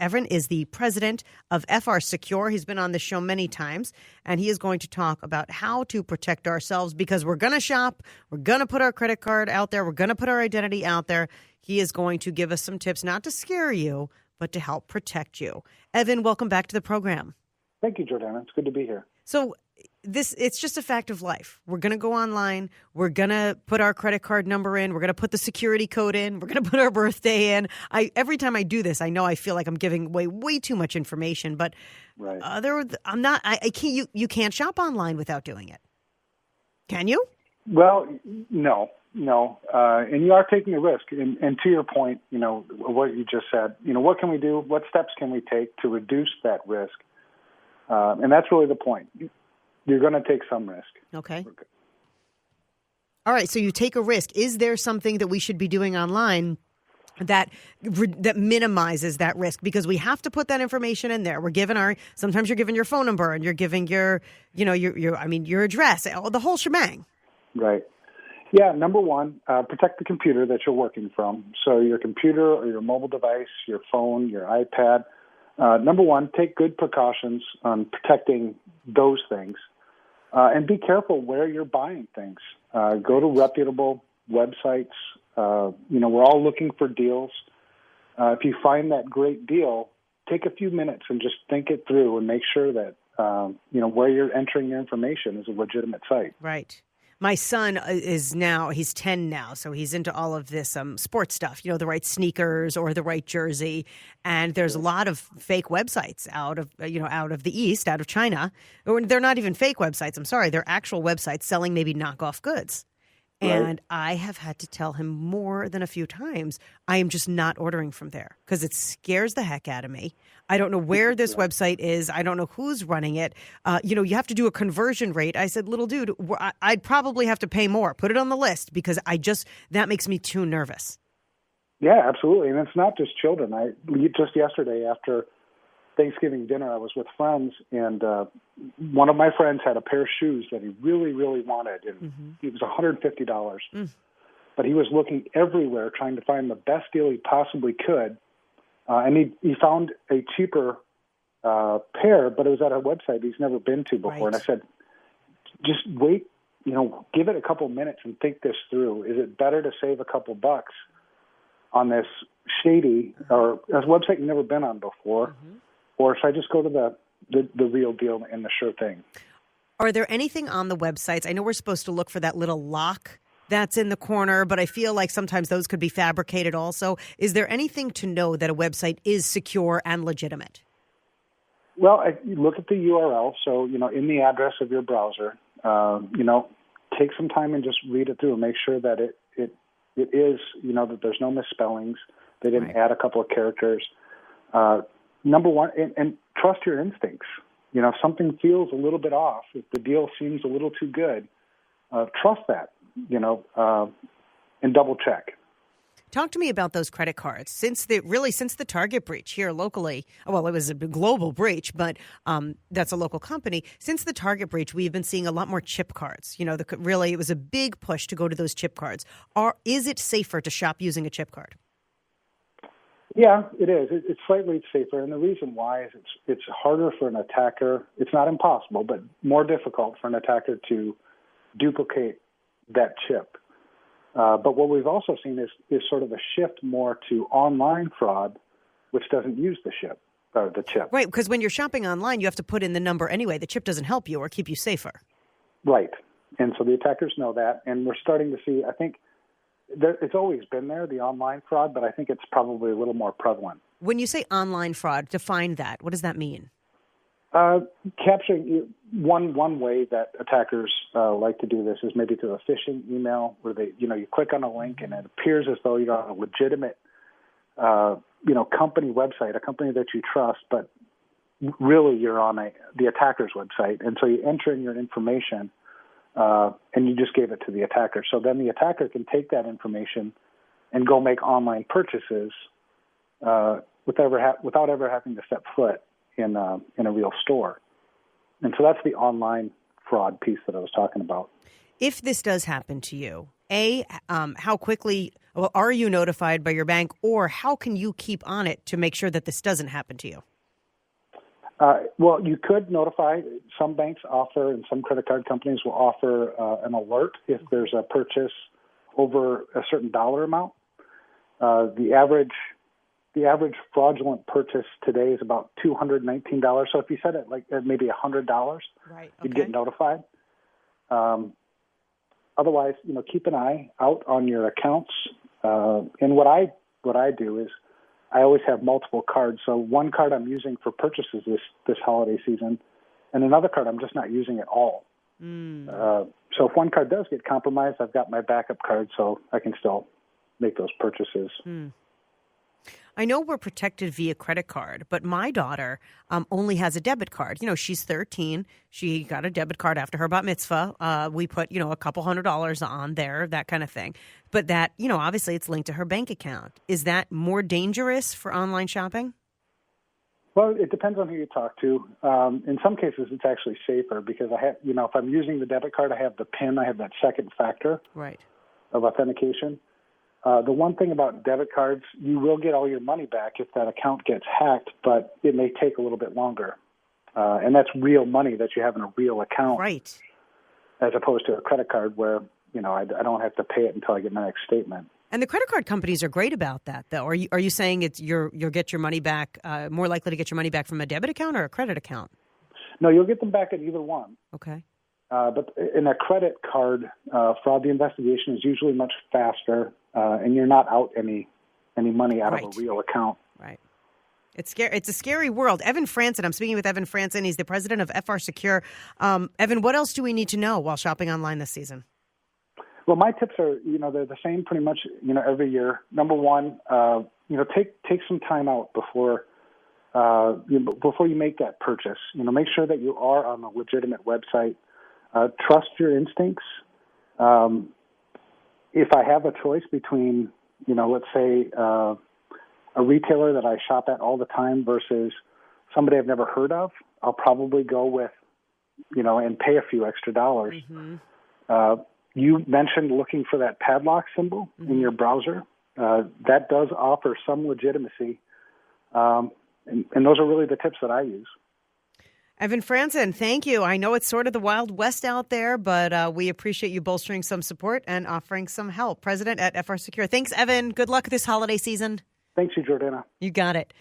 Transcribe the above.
Evan is the president of FRSecure. He's been on the show many times, and he is going to talk about how to protect ourselves because we're going to shop, we're going to put our credit card out there, we're going to put our identity out there. He is going to give us some tips, not to scare you, but to help protect you. Evan, welcome back to the program. Thank you, Jordana. It's good to be here. So it's just a fact of life. We're going to go online. We're going to put our credit card number in. We're going to put the security code in. We're going to put our birthday in. Every time I do this, I know I feel like I'm giving away way too much information, but right. I'm not. I can't. You can't shop online without doing it. Can you? Well, no. And you are taking a risk. And to your point, what you just said, what can we do? What steps can we take to reduce that risk? And that's really the point. You're going to take some risk. Okay. All right. So you take a risk. Is there something that we should be doing online that minimizes that risk? Because we have to put that information in there. Sometimes you're giving your phone number and you're giving your address, the whole shebang. Right. Yeah. Number one, protect the computer that you're working from. So your computer or your mobile device, your phone, your iPad. Number one, take good precautions on protecting those things. And be careful where you're buying things. Go to reputable websites. We're all looking for deals. If you find that great deal, take a few minutes and just think it through and make sure that, where you're entering your information is a legitimate site. Right. My son he's 10 now, so he's into all of this sports stuff, the right sneakers or the right jersey. And there's a lot of fake websites out of the East, out of China. Or they're not even fake websites. I'm sorry. They're actual websites selling maybe knockoff goods. Right. And I have had to tell him more than a few times, I am just not ordering from there because it scares the heck out of me. I don't know where this website is. I don't know who's running it. You have to do a conversion rate. I said, little dude, I'd probably have to pay more. Put it on the list because that makes me too nervous. Yeah, absolutely. And it's not just children. Just yesterday after Thanksgiving dinner, I was with friends, and one of my friends had a pair of shoes that he really, really wanted, and it was $150. But he was looking everywhere trying to find the best deal he possibly could, and he found a cheaper pair, but it was at a website he's never been to before. Right. And I said, just wait, give it a couple minutes and think this through. Is it better to save a couple bucks on this shady or a website you've never been on before? Or should I just go to the real deal and the sure thing? Are there anything on the websites? I know we're supposed to look for that little lock that's in the corner, but I feel like sometimes those could be fabricated also. Is there anything to know that a website is secure and legitimate? Well, you look at the URL. So, in the address of your browser, take some time and just read it through and make sure that it is, that there's no misspellings. They didn't add a couple of characters. Number one, and trust your instincts. If something feels a little bit off, if the deal seems a little too good, trust that, and double check. Talk to me about those credit cards. Since the Target breach here locally, well, it was a global breach, but that's a local company. Since the Target breach, we've been seeing a lot more chip cards. It was a big push to go to those chip cards. Is it safer to shop using a chip card? Yeah, it is. It's slightly safer, and the reason why is it's harder for an attacker. It's not impossible, but more difficult for an attacker to duplicate that chip. But what we've also seen is sort of a shift more to online fraud, which doesn't use the chip. Right, because when you're shopping online, you have to put in the number anyway. The chip doesn't help you or keep you safer. Right, and so the attackers know that, and we're starting to see, I think, it's always been there, the online fraud, but I think it's probably a little more prevalent. When you say online fraud, define that. What does that mean? Capturing one way that attackers like to do this is maybe through a phishing email where you click on a link and it appears as though you're on a legitimate company website, a company that you trust, but really you're on the attacker's website, and so you enter in your information. And you just gave it to the attacker. So then the attacker can take that information and go make online purchases without ever having to step foot in a real store. And so that's the online fraud piece that I was talking about. If this does happen to you, how quickly Well, are you notified by your bank, or how can you keep on it to make sure that this doesn't happen to you? Well, you could notify. Some banks offer, and some credit card companies will offer an alert if there's a purchase over a certain dollar amount. The average fraudulent purchase today is about $219. So if you set it like at maybe $100, right, you'd get notified. Otherwise, keep an eye out on your accounts. And what I do is I always have multiple cards. So one card I'm using for purchases this holiday season, and another card I'm just not using at all. So if one card does get compromised, I've got my backup card so I can still make those purchases. I know we're protected via credit card, but my daughter only has a debit card. She's 13. She got a debit card after her bat mitzvah. We put, a couple $100s on there, that kind of thing. But that, obviously it's linked to her bank account. Is that more dangerous for online shopping? Well, it depends on who you talk to. In some cases, it's actually safer because I have, if I'm using the debit card, I have the PIN, I have that second factor of authentication. The one thing about debit cards, you will get all your money back if that account gets hacked, but it may take a little bit longer. And that's real money that you have in a real account. Right. As opposed to a credit card where, I don't have to pay it until I get my next statement. And the credit card companies are great about that, though. Are you saying you'll get your money back, more likely to get your money back from a debit account or a credit account? No, you'll get them back at either one. Okay. But in a credit card fraud, the investigation is usually much faster, and you're not out any money out of a real account. Right. It's scary. It's a scary world. Evan Francen, I'm speaking with Evan Francen. He's the president of FRSecure. Evan, what else do we need to know while shopping online this season? Well, my tips are, they're the same pretty much, every year. Number one, take some time out before you make that purchase. Make sure that you are on a legitimate website. Trust your instincts. If I have a choice between, let's say a retailer that I shop at all the time versus somebody I've never heard of, I'll probably go with, and pay a few extra dollars. You mentioned looking for that padlock symbol in your browser. That does offer some legitimacy. And those are really the tips that I use. Evan Francen, thank you. I know it's sort of the Wild West out there, but we appreciate you bolstering some support and offering some help. President at FRSecure. Thanks, Evan. Good luck this holiday season. Thanks you, Jordana. You got it.